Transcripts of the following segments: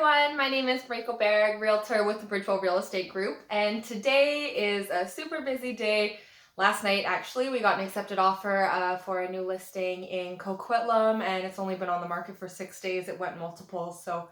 everyone, my name is Rachel Berg, Realtor with the Bridgeville Real Estate Group, and today is a super busy day. Last night, actually, we got an accepted offer for a new listing in Coquitlam, and it's only been on the market for 6 days. It went multiples, so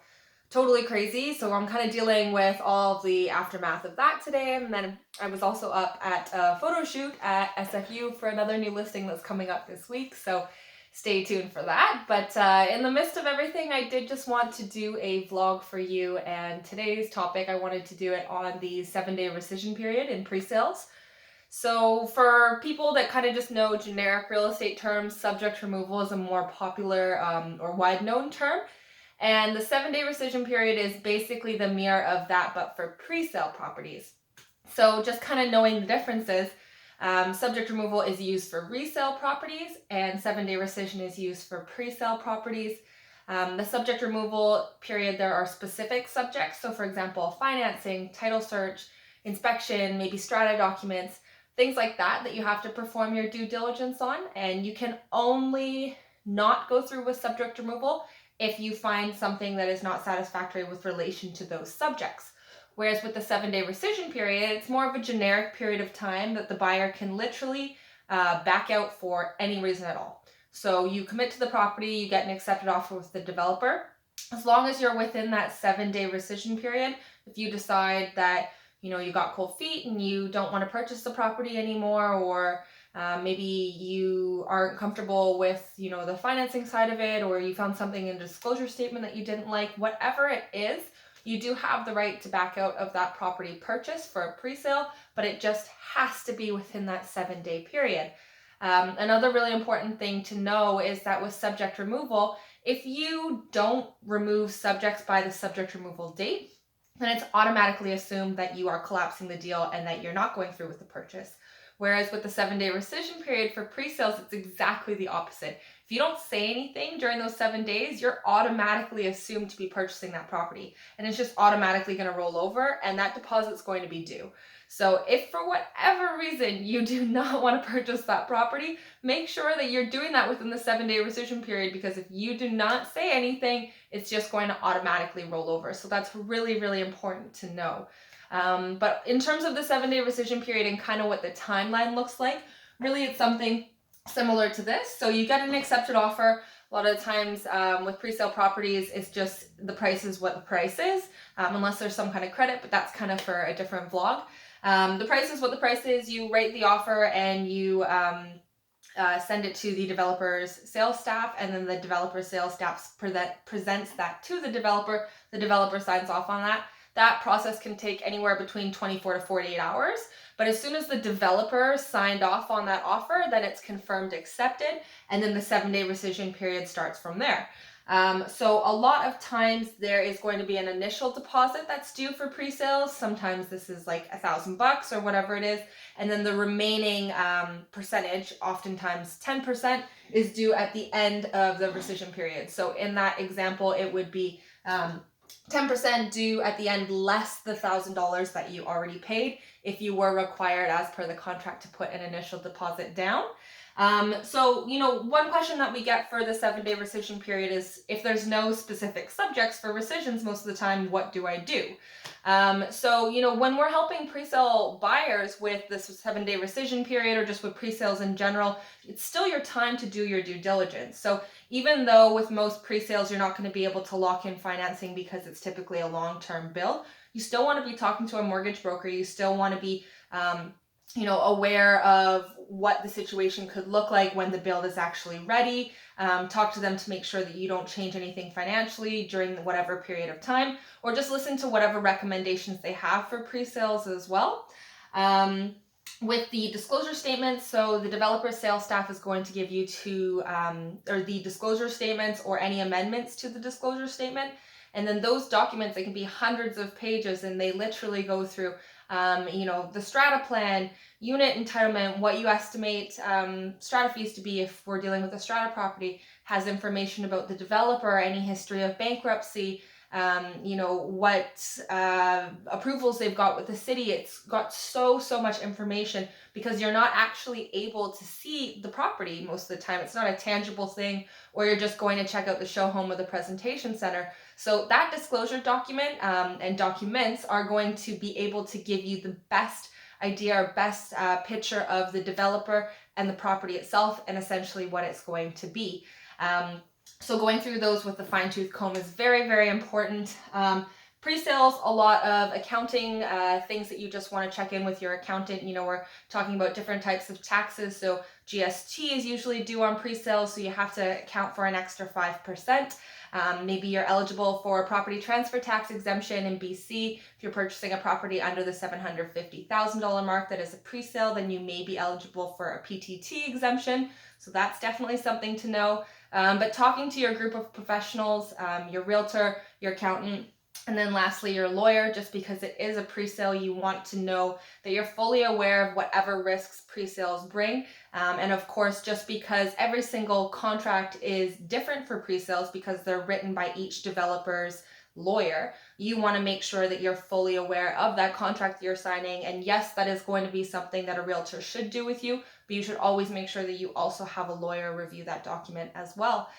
totally crazy. So I'm kind of dealing with all of the aftermath of that today, and then I was also up at a photo shoot at SFU for another new listing that's coming up this week, so stay tuned for that. But in the midst of everything, I did just want to do a vlog for you, and today's topic, I wanted to do it on the 7-day rescission period in pre-sales. So for people that kind of just know generic real estate terms, subject removal is a more popular or wide known term. And the 7-day rescission period is basically the mirror of that, but for pre-sale properties. So just kind of knowing the differences, subject removal is used for resale properties and 7-day rescission is used for pre-sale properties. The subject removal period, there are specific subjects. So for example, financing, title search, inspection, maybe strata documents, things like that you have to perform your due diligence on. And you can only not go through with subject removal if you find something that is not satisfactory with relation to those subjects. Whereas with the 7-day rescission period, it's more of a generic period of time that the buyer can literally back out for any reason at all. So you commit to the property, you get an accepted offer with the developer. As long as you're within that 7-day rescission period, if you decide that you got cold feet and you don't want to purchase the property anymore, or maybe you aren't comfortable with the financing side of it, or you found something in a disclosure statement that you didn't like, whatever it is, you do have the right to back out of that property purchase for a pre-sale, but it just has to be within that 7-day period. Another really important thing to know is that with subject removal, if you don't remove subjects by the subject removal date, then it's automatically assumed that you are collapsing the deal and that you're not going through with the purchase. Whereas with the 7-day rescission period for pre-sales, it's exactly the opposite. If you don't say anything during those 7 days, you're automatically assumed to be purchasing that property, and it's just automatically going to roll over, and that deposit's going to be due. So if for whatever reason you do not want to purchase that property, make sure that you're doing that within the 7-day rescission period, because if you do not say anything, it's just going to automatically roll over. So that's really, really important to know. But in terms of the 7-day rescission period and kind of what the timeline looks like, really it's something similar to this. So you get an accepted offer. A lot of times with pre-sale properties, it's just the price is what the price is, unless there's some kind of credit, but that's kind of for a different vlog. The price is what the price is. You write the offer and you send it to the developer's sales staff, and then the developer's sales staff presents that to the developer. The developer signs off on that. That process can take anywhere between 24 to 48 hours. But as soon as the developer signed off on that offer, then it's confirmed accepted, and then the 7-day rescission period starts from there. So a lot of times there is going to be an initial deposit that's due for pre-sales. Sometimes this is like $1,000 or whatever it is. And then the remaining percentage, oftentimes 10%, is due at the end of the rescission period. So in that example, it would be 10% due at the end, less the $1,000 that you already paid if you were required as per the contract to put an initial deposit down. So one question that we get for the 7-day rescission period is, if there's no specific subjects for rescissions most of the time, what do I do? So when we're helping pre-sale buyers with this 7-day rescission period, or just with pre-sales in general, it's still your time to do your due diligence. So even though with most pre-sales you're not going to be able to lock in financing because it's typically a long-term bill, you still want to be talking to a mortgage broker. You still want to be aware of what the situation could look like when the build is actually ready. Talk to them to make sure that you don't change anything financially during whatever period of time, or just listen to whatever recommendations they have for pre-sales as well. With the disclosure statements, so the developer's sales staff is going to give you or the disclosure statements or any amendments to the disclosure statement. And then those documents, they can be hundreds of pages, and they literally go through the strata plan, unit entitlement, what you estimate strata fees to be if we're dealing with a strata property, has information about the developer, any history of bankruptcy, what approvals they've got with the city. It's got so much information, because you're not actually able to see the property most of the time. It's not a tangible thing, or you're just going to check out the show home or the presentation center. So that disclosure document and documents are going to be able to give you the best idea or best picture of the developer and the property itself and essentially what it's going to be. So going through those with the fine-tooth comb is very, very important. Pre-sales, a lot of accounting things that you just want to check in with your accountant. You know, we're talking about different types of taxes. So GST is usually due on pre-sales, so you have to account for an extra 5%. Maybe you're eligible for a property transfer tax exemption in BC. If you're purchasing a property under the $750,000 mark that is a pre-sale, then you may be eligible for a PTT exemption. So that's definitely something to know. But talking to your group of professionals, your realtor, your accountant, and then lastly, your lawyer, just because it is a pre-sale, you want to know that you're fully aware of whatever risks pre-sales bring. And of course, just because every single contract is different for pre-sales because they're written by each developer's lawyer, you want to make sure that you're fully aware of that contract you're signing. And yes, that is going to be something that a realtor should do with you, but you should always make sure that you also have a lawyer review that document as well.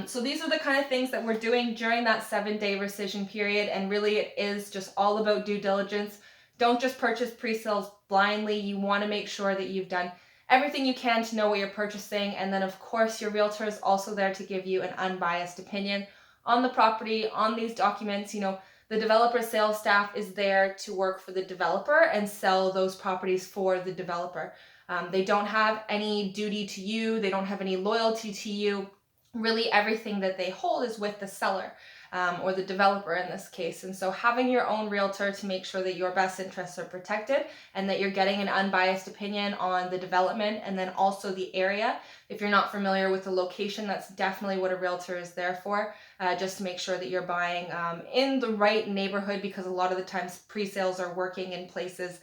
So these are the kind of things that we're doing during that 7-day rescission period, and really it is just all about due diligence. Don't just purchase pre-sales blindly. You want to make sure that you've done everything you can to know what you're purchasing, and then of course your realtor is also there to give you an unbiased opinion on the property, on these documents. You know, the developer sales staff is there to work for the developer and sell those properties for the developer. They don't have any duty to you. They don't have any loyalty to you. Really everything that they hold is with the seller or the developer in this case. And so having your own realtor to make sure that your best interests are protected and that you're getting an unbiased opinion on the development and then also the area. If you're not familiar with the location, that's definitely what a realtor is there for, just to make sure that you're buying in the right neighborhood, because a lot of the times pre-sales are working in places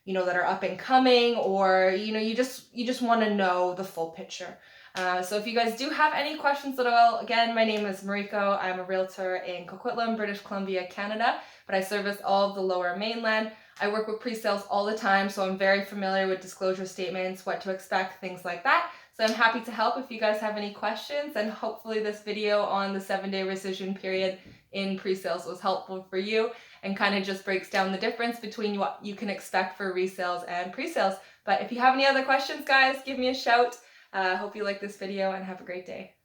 you know, that are up and coming, or you know, you just want to know the full picture. So if you guys do have any questions at all, again, my name is Mariko. I'm a realtor in Coquitlam, British Columbia, Canada, but I service all of the Lower Mainland. I work with pre-sales all the time, so I'm very familiar with disclosure statements, what to expect, things like that. So I'm happy to help if you guys have any questions, and hopefully this video on the 7-day rescission period in pre-sales was helpful for you and kind of just breaks down the difference between what you can expect for resales and pre-sales. But if you have any other questions, guys, give me a shout. Hope you like this video and have a great day.